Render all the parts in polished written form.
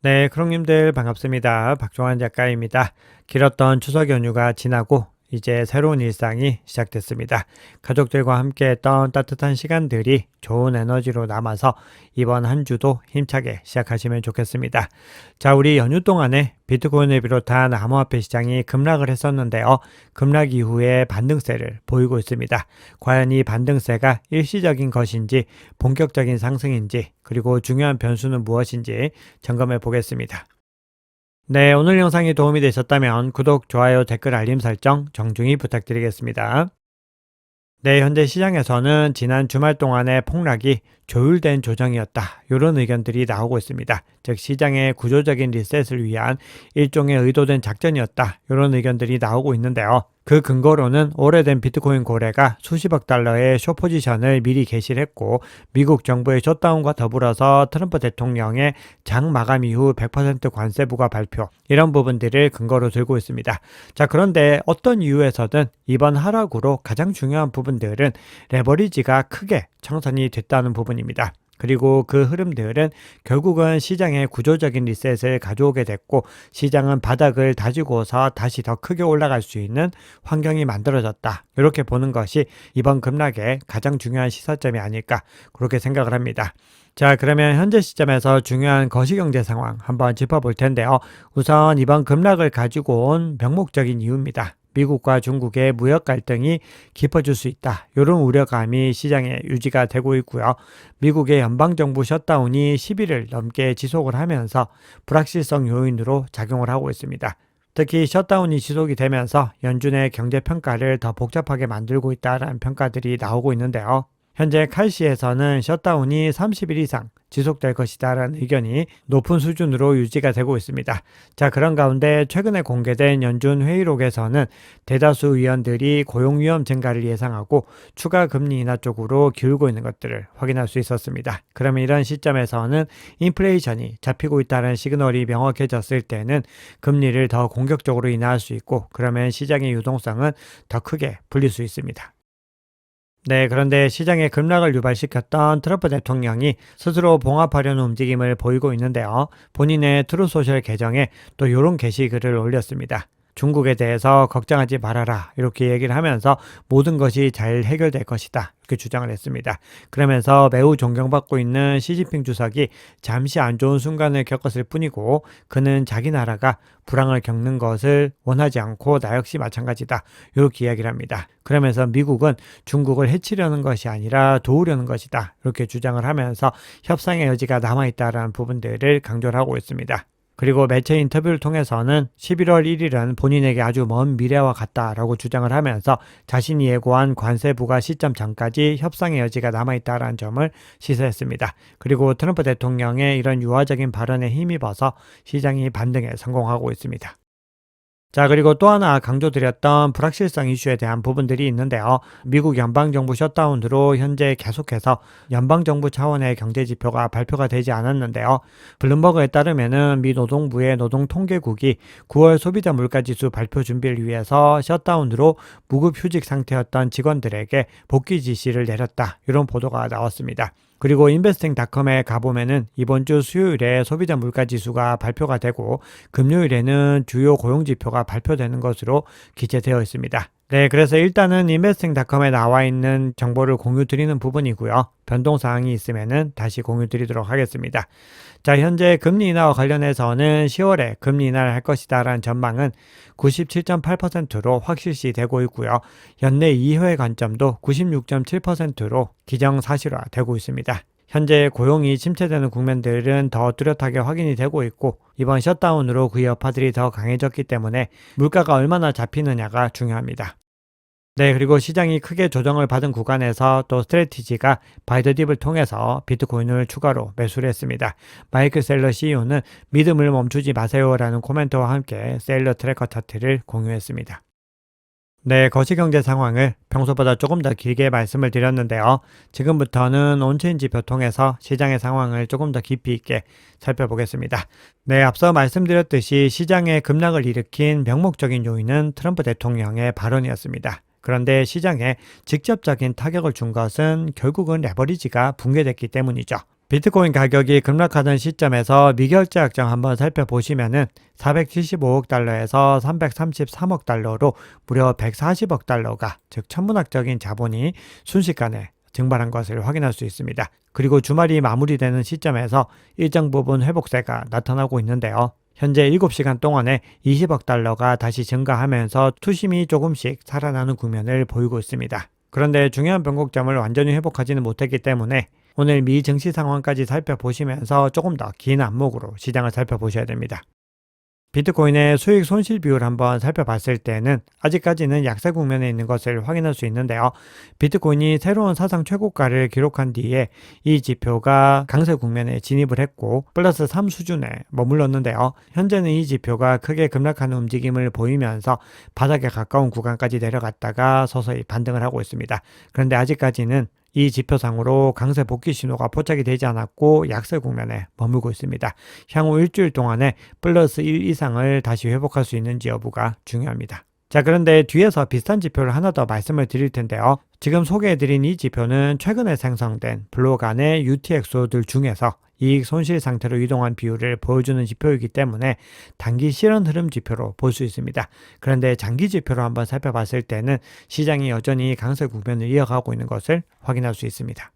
네, 크롱님들 반갑습니다. 박종환 작가입니다. 길었던 추석 연휴가 지나고 이제 새로운 일상이 시작됐습니다. 가족들과 함께 했던 따뜻한 시간들이 좋은 에너지로 남아서 이번 한 주도 힘차게 시작하시면 좋겠습니다. 자, 우리 연휴 동안에 비트코인을 비롯한 암호화폐 시장이 급락을 했었는데요. 급락 이후에 반등세를 보이고 있습니다. 과연 이 반등세가 일시적인 것인지 본격적인 상승인지 그리고 중요한 변수는 무엇인지 점검해 보겠습니다. 네, 오늘 영상이 도움이 되셨다면 구독, 좋아요, 댓글, 알림 설정 정중히 부탁드리겠습니다. 네, 현재 시장에서는 지난 주말 동안의 폭락이 조율된 조정이었다. 이런 의견들이 나오고 있습니다. 즉 시장의 구조적인 리셋을 위한 일종의 의도된 작전이었다. 이런 의견들이 나오고 있는데요. 그 근거로는 오래된 비트코인 거래가 수십억 달러의 숏포지션을 미리 개시를 했고 미국 정부의 셧다운과 더불어서 트럼프 대통령의 장 마감 이후 100% 관세 부과 발표 이런 부분들을 근거로 들고 있습니다. 자, 그런데 어떤 이유에서든 이번 하락으로 가장 중요한 부분들은 레버리지가 크게 청산이 됐다는 부분입니다. 그리고 그 흐름들은 결국은 시장의 구조적인 리셋을 가져오게 됐고 시장은 바닥을 다지고서 다시 더 크게 올라갈 수 있는 환경이 만들어졌다. 이렇게 보는 것이 이번 급락의 가장 중요한 시사점이 아닐까 그렇게 생각을 합니다. 자, 그러면 현재 시점에서 중요한 거시경제 상황 한번 짚어볼 텐데요. 우선 이번 급락을 가지고 온 명목적인 이유입니다. 미국과 중국의 무역 갈등이 깊어질 수 있다. 이런 우려감이 시장에 유지가 되고 있고요. 미국의 연방정부 셧다운이 10일을 넘게 지속을 하면서 불확실성 요인으로 작용을 하고 있습니다. 특히 셧다운이 지속이 되면서 연준의 경제평가를 더 복잡하게 만들고 있다는 평가들이 나오고 있는데요. 현재 칼시에서는 셧다운이 30일 이상 지속될 것이다라는 의견이 높은 수준으로 유지가 되고 있습니다. 자, 그런 가운데 최근에 공개된 연준 회의록에서는 대다수 위원들이 고용 위험 증가를 예상하고 추가 금리 인하 쪽으로 기울고 있는 것들을 확인할 수 있었습니다. 그러면 이런 시점에서는 인플레이션이 잡히고 있다는 시그널이 명확해졌을 때는 금리를 더 공격적으로 인하할 수 있고 그러면 시장의 유동성은 더 크게 불릴 수 있습니다. 네, 그런데 시장의 급락을 유발시켰던 트럼프 대통령이 스스로 봉합하려는 움직임을 보이고 있는데요. 본인의 트루소셜 계정에 또 이런 게시글을 올렸습니다. 중국에 대해서 걱정하지 말아라 이렇게 얘기를 하면서 모든 것이 잘 해결될 것이다 이렇게 주장을 했습니다. 그러면서 매우 존경받고 있는 시진핑 주석이 잠시 안 좋은 순간을 겪었을 뿐이고 그는 자기 나라가 불황을 겪는 것을 원하지 않고 나 역시 마찬가지다 이렇게 이야기를 합니다. 그러면서 미국은 중국을 해치려는 것이 아니라 도우려는 것이다 이렇게 주장을 하면서 협상의 여지가 남아있다는 부분들을 강조를 하고 있습니다. 그리고 매체 인터뷰를 통해서는 11월 1일은 본인에게 아주 먼 미래와 같다라고 주장을 하면서 자신이 예고한 관세 부과 시점 전까지 협상의 여지가 남아있다는 점을 시사했습니다. 그리고 트럼프 대통령의 이런 유화적인 발언에 힘입어서 시장이 반등에 성공하고 있습니다. 자, 그리고 또 하나 강조드렸던 불확실성 이슈에 대한 부분들이 있는데요. 미국 연방정부 셧다운으로 현재 계속해서 연방정부 차원의 경제지표가 발표가 되지 않았는데요. 블룸버그에 따르면은 미 노동부의 노동통계국이 9월 소비자 물가지수 발표 준비를 위해서 셧다운으로 무급휴직 상태였던 직원들에게 복귀 지시를 내렸다. 이런 보도가 나왔습니다. 그리고 인베스팅닷컴에 가보면은 이번 주 수요일에 소비자 물가지수가 발표가 되고 금요일에는 주요 고용지표가 발표되는 것으로 기재되어 있습니다. 네, 그래서 일단은 인베스팅닷컴에 나와 있는 정보를 공유 드리는 부분이고요. 변동사항이 있으면은 다시 공유 드리도록 하겠습니다. 자, 현재 금리 인하와 관련해서는 10월에 금리 인하를 할 것이다 라는 전망은 97.8%로 확실시 되고 있고요. 연내 2회 관점도 96.7%로 기정사실화되고 있습니다. 현재 고용이 침체되는 국면들은 더 뚜렷하게 확인이 되고 있고 이번 셧다운으로 그 여파들이 더 강해졌기 때문에 물가가 얼마나 잡히느냐가 중요합니다. 네, 그리고 시장이 크게 조정을 받은 구간에서 또 스트래티지가 바이더딥을 통해서 비트코인을 추가로 매수를 했습니다. 마이클 셀러 CEO는 믿음을 멈추지 마세요라는 코멘트와 함께 셀러 트래커 차트를 공유했습니다. 네, 거시경제 상황을 평소보다 조금 더 길게 말씀을 드렸는데요. 지금부터는 온체인 지표 통해서 시장의 상황을 조금 더 깊이 있게 살펴보겠습니다. 네, 앞서 말씀드렸듯이 시장의 급락을 일으킨 명목적인 요인은 트럼프 대통령의 발언이었습니다. 그런데 시장에 직접적인 타격을 준 것은 결국은 레버리지가 붕괴됐기 때문이죠. 비트코인 가격이 급락하던 시점에서 미결제 약정 한번 살펴보시면은 475억 달러에서 333억 달러로 무려 140억 달러가, 즉 천문학적인 자본이 순식간에 증발한 것을 확인할 수 있습니다. 그리고 주말이 마무리되는 시점에서 일정 부분 회복세가 나타나고 있는데요. 현재 7시간 동안에 20억 달러가 다시 증가하면서 투심이 조금씩 살아나는 국면을 보이고 있습니다. 그런데 중요한 변곡점을 완전히 회복하지는 못했기 때문에 오늘 미 증시 상황까지 살펴보시면서 조금 더 긴 안목으로 시장을 살펴보셔야 됩니다. 비트코인의 수익 손실 비율 한번 살펴봤을 때는 아직까지는 약세 국면에 있는 것을 확인할 수 있는데요. 비트코인이 새로운 사상 최고가를 기록한 뒤에 이 지표가 강세 국면에 진입을 했고 플러스 3 수준에 머물렀는데요. 현재는 이 지표가 크게 급락하는 움직임을 보이면서 바닥에 가까운 구간까지 내려갔다가 서서히 반등을 하고 있습니다. 그런데 아직까지는 이 지표상으로 강세 복귀 신호가 포착이 되지 않았고 약세 국면에 머물고 있습니다. 향후 일주일 동안에 플러스 1 이상을 다시 회복할 수 있는지 여부가 중요합니다. 자, 그런데 뒤에서 비슷한 지표를 하나 더 말씀을 드릴 텐데요. 지금 소개해드린 이 지표는 최근에 생성된 블록 안의 UTXO들 중에서 이익 손실 상태로 이동한 비율을 보여주는 지표이기 때문에 단기 실현 흐름 지표로 볼 수 있습니다. 그런데 장기 지표로 한번 살펴봤을 때는 시장이 여전히 강세 국면을 이어가고 있는 것을 확인할 수 있습니다.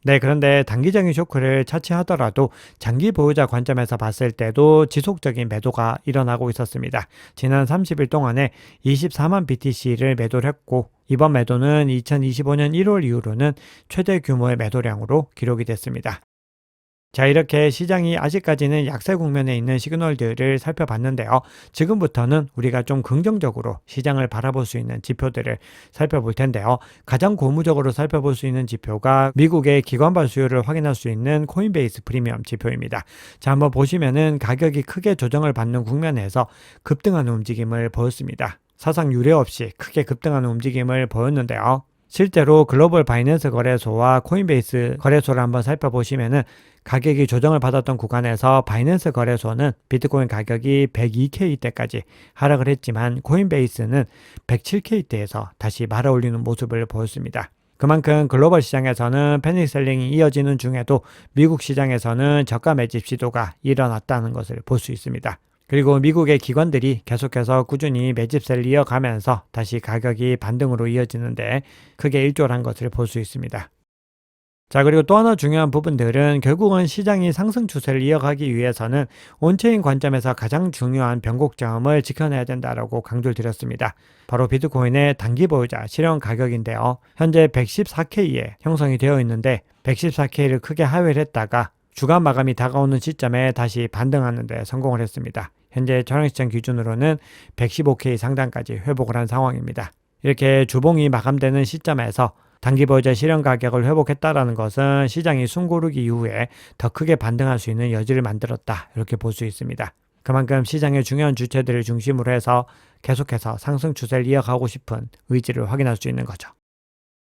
네, 그런데 단기적인 쇼크를 차치하더라도 장기 보유자 관점에서 봤을 때도 지속적인 매도가 일어나고 있었습니다. 지난 30일 동안에 24만 BTC를 매도를 했고 이번 매도는 2025년 1월 이후로는 최대 규모의 매도량으로 기록이 됐습니다. 자, 이렇게 시장이 아직까지는 약세 국면에 있는 시그널들을 살펴봤는데요. 지금부터는 우리가 좀 긍정적으로 시장을 바라볼 수 있는 지표들을 살펴볼 텐데요. 가장 고무적으로 살펴볼 수 있는 지표가 미국의 기관발 수요를 확인할 수 있는 코인베이스 프리미엄 지표입니다. 자, 한번 보시면은 가격이 크게 조정을 받는 국면에서 급등하는 움직임을 보였습니다. 사상 유례 없이 크게 급등하는 움직임을 보였는데요. 실제로 글로벌 바이낸스 거래소와 코인베이스 거래소를 한번 살펴보시면은 가격이 조정을 받았던 구간에서 바이낸스 거래소는 비트코인 가격이 102K대까지 하락을 했지만 코인베이스는 107K대에서 다시 말아올리는 모습을 보였습니다. 그만큼 글로벌 시장에서는 패닉셀링이 이어지는 중에도 미국 시장에서는 저가 매집 시도가 일어났다는 것을 볼 수 있습니다. 그리고 미국의 기관들이 계속해서 꾸준히 매집세를 이어가면서 다시 가격이 반등으로 이어지는데 크게 일조를 한 것을 볼 수 있습니다. 자, 그리고 또 하나 중요한 부분들은 결국은 시장이 상승 추세를 이어가기 위해서는 온체인 관점에서 가장 중요한 변곡점을 지켜내야 된다라고 강조를 드렸습니다. 바로 비트코인의 단기 보유자 실현 가격인데요. 현재 114K에 형성이 되어 있는데 114K를 크게 하회를 했다가 주간 마감이 다가오는 시점에 다시 반등하는 데 성공을 했습니다. 현재 저녁시장 기준으로는 115K 상단까지 회복을 한 상황입니다. 이렇게 주봉이 마감되는 시점에서 단기 보유자 실현 가격을 회복했다라는 것은 시장이 숨고르기 이후에 더 크게 반등할 수 있는 여지를 만들었다, 이렇게 볼 수 있습니다. 그만큼 시장의 중요한 주체들을 중심으로 해서 계속해서 상승 추세를 이어가고 싶은 의지를 확인할 수 있는 거죠.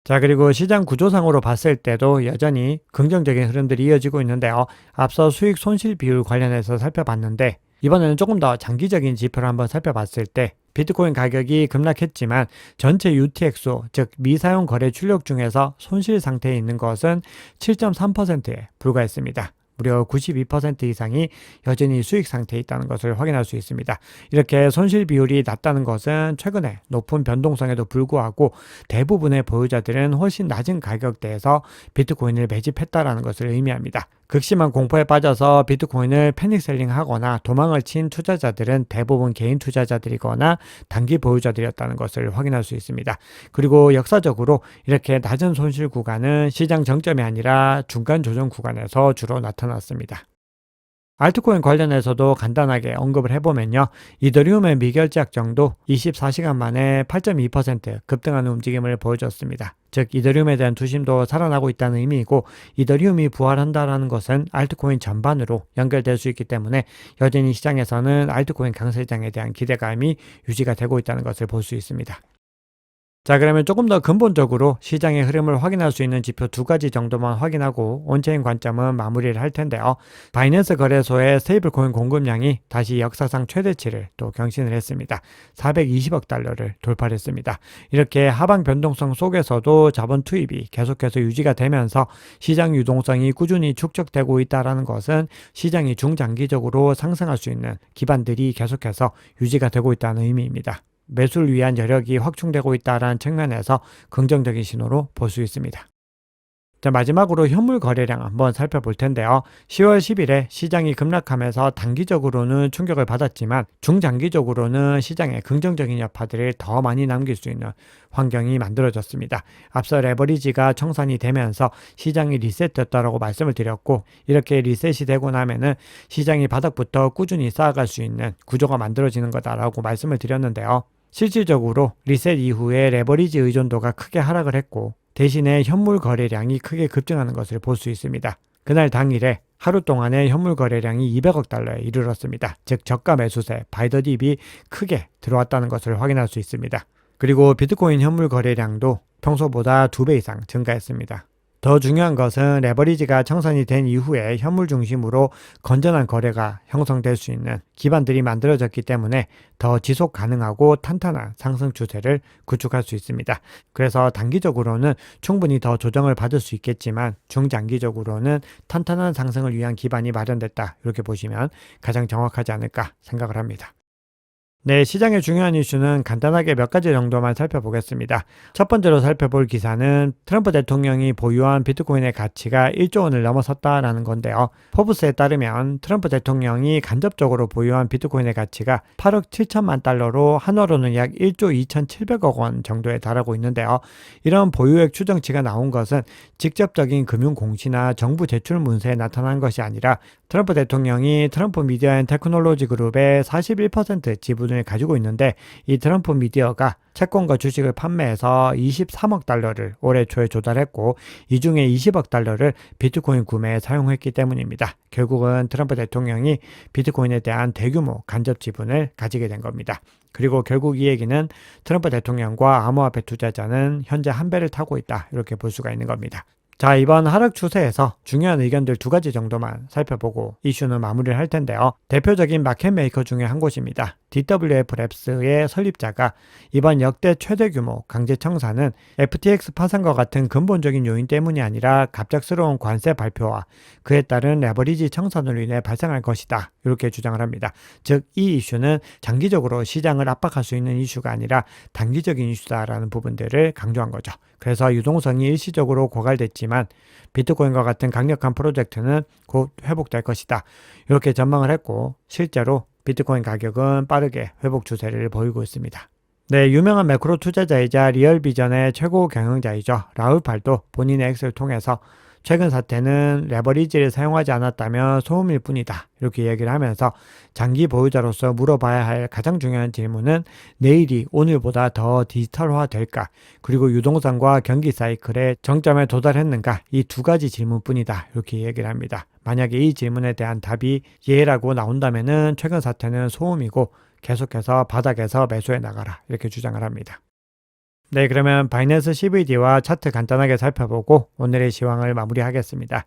자, 그리고 시장 구조상으로 봤을 때도 여전히 긍정적인 흐름들이 이어지고 있는데요. 앞서 수익 손실 비율 관련해서 살펴봤는데 이번에는 조금 더 장기적인 지표를 한번 살펴봤을 때 비트코인 가격이 급락했지만 전체 UTXO, 즉 미사용 거래 출력 중에서 손실 상태에 있는 것은 7.3%에 불과했습니다. 무려 92% 이상이 여전히 수익 상태에 있다는 것을 확인할 수 있습니다. 이렇게 손실 비율이 낮다는 것은 최근에 높은 변동성에도 불구하고 대부분의 보유자들은 훨씬 낮은 가격대에서 비트코인을 매집했다라는 것을 의미합니다. 극심한 공포에 빠져서 비트코인을 패닉셀링 하거나 도망을 친 투자자들은 대부분 개인 투자자들이거나 단기 보유자들이었다는 것을 확인할 수 있습니다. 그리고 역사적으로 이렇게 낮은 손실 구간은 시장 정점이 아니라 중간 조정 구간에서 주로 나타났습니다. 알트코인 관련해서도 간단하게 언급을 해보면요. 이더리움의 미결제 약정도 24시간 만에 8.2% 급등하는 움직임을 보여줬습니다. 즉 이더리움에 대한 투심도 살아나고 있다는 의미이고 이더리움이 부활한다는 것은 알트코인 전반으로 연결될 수 있기 때문에 여전히 시장에서는 알트코인 강세장에 대한 기대감이 유지가 되고 있다는 것을 볼 수 있습니다. 자, 그러면 조금 더 근본적으로 시장의 흐름을 확인할 수 있는 지표 두 가지 정도만 확인하고 온체인 관점은 마무리를 할 텐데요. 바이낸스 거래소의 스테이블코인 공급량이 다시 역사상 최대치를 또 경신을 했습니다. 420억 달러를 돌파했습니다. 이렇게 하방 변동성 속에서도 자본 투입이 계속해서 유지가 되면서 시장 유동성이 꾸준히 축적되고 있다는 것은 시장이 중장기적으로 상승할 수 있는 기반들이 계속해서 유지가 되고 있다는 의미입니다. 매수를 위한 여력이 확충되고 있다는 측면에서 긍정적인 신호로 볼 수 있습니다. 자, 마지막으로 현물 거래량 한번 살펴볼 텐데요. 10월 10일에 시장이 급락하면서 단기적으로는 충격을 받았지만 중장기적으로는 시장에 긍정적인 여파들을 더 많이 남길 수 있는 환경이 만들어졌습니다. 앞서 레버리지가 청산이 되면서 시장이 리셋됐다라고 말씀을 드렸고, 이렇게 리셋이 되고 나면은 시장이 바닥부터 꾸준히 쌓아갈 수 있는 구조가 만들어지는 거다라고 말씀을 드렸는데요. 실질적으로 리셋 이후에 레버리지 의존도가 크게 하락을 했고, 대신에 현물 거래량이 크게 급증하는 것을 볼 수 있습니다. 그날 당일에 하루 동안의 현물 거래량이 200억 달러에 이르렀습니다. 즉 저가 매수세 바이더딥이 크게 들어왔다는 것을 확인할 수 있습니다. 그리고 비트코인 현물 거래량도 평소보다 2배 이상 증가했습니다. 더 중요한 것은 레버리지가 청산이 된 이후에 현물 중심으로 건전한 거래가 형성될 수 있는 기반들이 만들어졌기 때문에 더 지속 가능하고 탄탄한 상승 추세를 구축할 수 있습니다. 그래서 단기적으로는 충분히 더 조정을 받을 수 있겠지만 중장기적으로는 탄탄한 상승을 위한 기반이 마련됐다, 이렇게 보시면 가장 정확하지 않을까 생각을 합니다. 네, 시장의 중요한 이슈는 간단하게 몇 가지 정도만 살펴보겠습니다. 첫 번째로 살펴볼 기사는 트럼프 대통령이 보유한 비트코인의 가치가 1조 원을 넘어섰다라는 건데요. 포브스에 따르면 트럼프 대통령이 간접적으로 보유한 비트코인의 가치가 8억 7천만 달러로 한화로는 약 1조 2,700억 원 정도에 달하고 있는데요. 이런 보유액 추정치가 나온 것은 직접적인 금융 공시나 정부 제출 문서에 나타난 것이 아니라 트럼프 대통령이 트럼프 미디어 앤 테크놀로지 그룹의 41% 지분을 가지고 있는데, 이 트럼프 미디어가 채권과 주식을 판매해서 23억 달러를 올해 초에 조달했고, 이 중에 20억 달러를 비트코인 구매에 사용했기 때문입니다. 결국은 트럼프 대통령이 비트코인에 대한 대규모 간접 지분을 가지게 된 겁니다. 그리고 결국 이 얘기는 트럼프 대통령과 암호화폐 투자자는 현재 한 배를 타고 있다, 이렇게 볼 수가 있는 겁니다. 자, 이번 하락 추세에서 중요한 의견들 두 가지 정도만 살펴보고 이슈는 마무리를 할 텐데요. 대표적인 마켓 메이커 중에 한 곳입니다. DWF 랩스의 설립자가 이번 역대 최대 규모 강제 청산은 FTX 파산과 같은 근본적인 요인 때문이 아니라 갑작스러운 관세 발표와 그에 따른 레버리지 청산으로 인해 발생할 것이다, 이렇게 주장을 합니다. 즉, 이 이슈는 장기적으로 시장을 압박할 수 있는 이슈가 아니라 단기적인 이슈다라는 부분들을 강조한 거죠. 그래서 유동성이 일시적으로 고갈됐지만 비트코인과 같은 강력한 프로젝트는 곧 회복될 것이다, 이렇게 전망을 했고, 실제로 비트코인 가격은 빠르게 회복 추세를 보이고 있습니다. 네, 유명한 매크로 투자자이자 리얼비전의 최고 경영자이죠. 라울 팔도 본인의 엑스를 통해서 최근 사태는 레버리지를 사용하지 않았다면 소음일 뿐이다, 이렇게 얘기를 하면서 장기 보유자로서 물어봐야 할 가장 중요한 질문은 내일이 오늘보다 더 디지털화 될까, 그리고 유동성과 경기 사이클의 정점에 도달했는가, 이 두 가지 질문뿐이다, 이렇게 얘기를 합니다. 만약에 이 질문에 대한 답이 예라고 나온다면은 최근 사태는 소음이고 계속해서 바닥에서 매수해 나가라, 이렇게 주장을 합니다. 네, 그러면 바이낸스 CBD와 차트 간단하게 살펴보고 오늘의 시황을 마무리하겠습니다.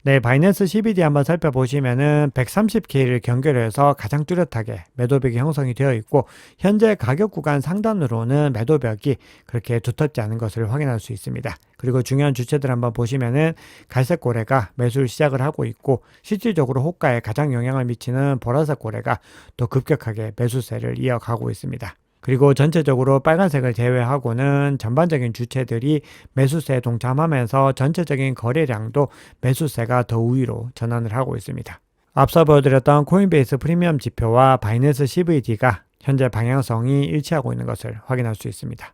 네, 바이낸스 CBD 한번 살펴보시면은 130K를 경계로 해서 가장 뚜렷하게 매도벽이 형성이 되어 있고, 현재 가격 구간 상단으로는 매도벽이 그렇게 두텁지 않은 것을 확인할 수 있습니다. 그리고 중요한 주체들 한번 보시면은 갈색 고래가 매수를 시작을 하고 있고, 실질적으로 호가에 가장 영향을 미치는 보라색 고래가 또 급격하게 매수세를 이어가고 있습니다. 그리고 전체적으로 빨간색을 제외하고는 전반적인 주체들이 매수세에 동참하면서 전체적인 거래량도 매수세가 더 우위로 전환을 하고 있습니다. 앞서 보여드렸던 코인베이스 프리미엄 지표와 바이낸스 CVD가 현재 방향성이 일치하고 있는 것을 확인할 수 있습니다.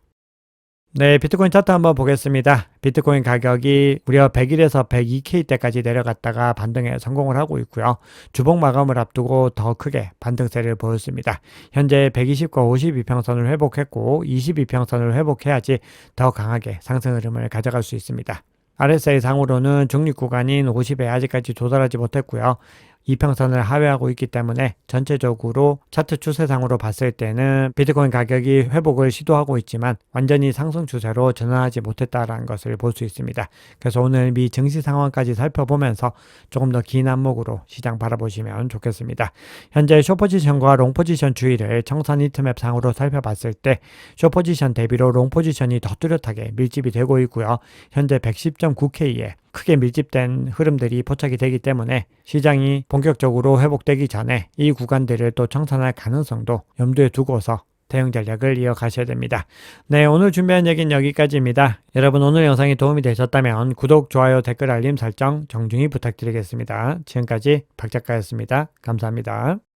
네, 비트코인 차트 한번 보겠습니다. 비트코인 가격이 무려 100일에서 102K대까지 내려갔다가 반등에 성공을 하고 있고요. 주봉 마감을 앞두고 더 크게 반등세를 보였습니다. 현재 120과 52평선을 회복했고 22평선을 회복해야지 더 강하게 상승 흐름을 가져갈 수 있습니다. RSI 상으로는 중립 구간인 50에 아직까지 도달하지 못했고요. 이평선을 하회하고 있기 때문에 전체적으로 차트 추세상으로 봤을 때는 비트코인 가격이 회복을 시도하고 있지만 완전히 상승 추세로 전환하지 못했다라는 것을 볼 수 있습니다. 그래서 오늘 미 증시 상황까지 살펴보면서 조금 더 긴 안목으로 시장 바라보시면 좋겠습니다. 현재 숏포지션과 롱포지션 추이를 청산 히트맵 상으로 살펴봤을 때 숏포지션 대비로 롱포지션이 더 뚜렷하게 밀집이 되고 있고요. 현재 110.9K에 크게 밀집된 흐름들이 포착이 되기 때문에 시장이 본격적으로 회복되기 전에 이 구간들을 또 청산할 가능성도 염두에 두고서 대응 전략을 이어가셔야 됩니다. 네, 오늘 준비한 얘기는 여기까지입니다. 여러분 오늘 영상이 도움이 되셨다면 구독, 좋아요, 댓글, 알림 설정 정중히 부탁드리겠습니다. 지금까지 박 작가였습니다. 감사합니다.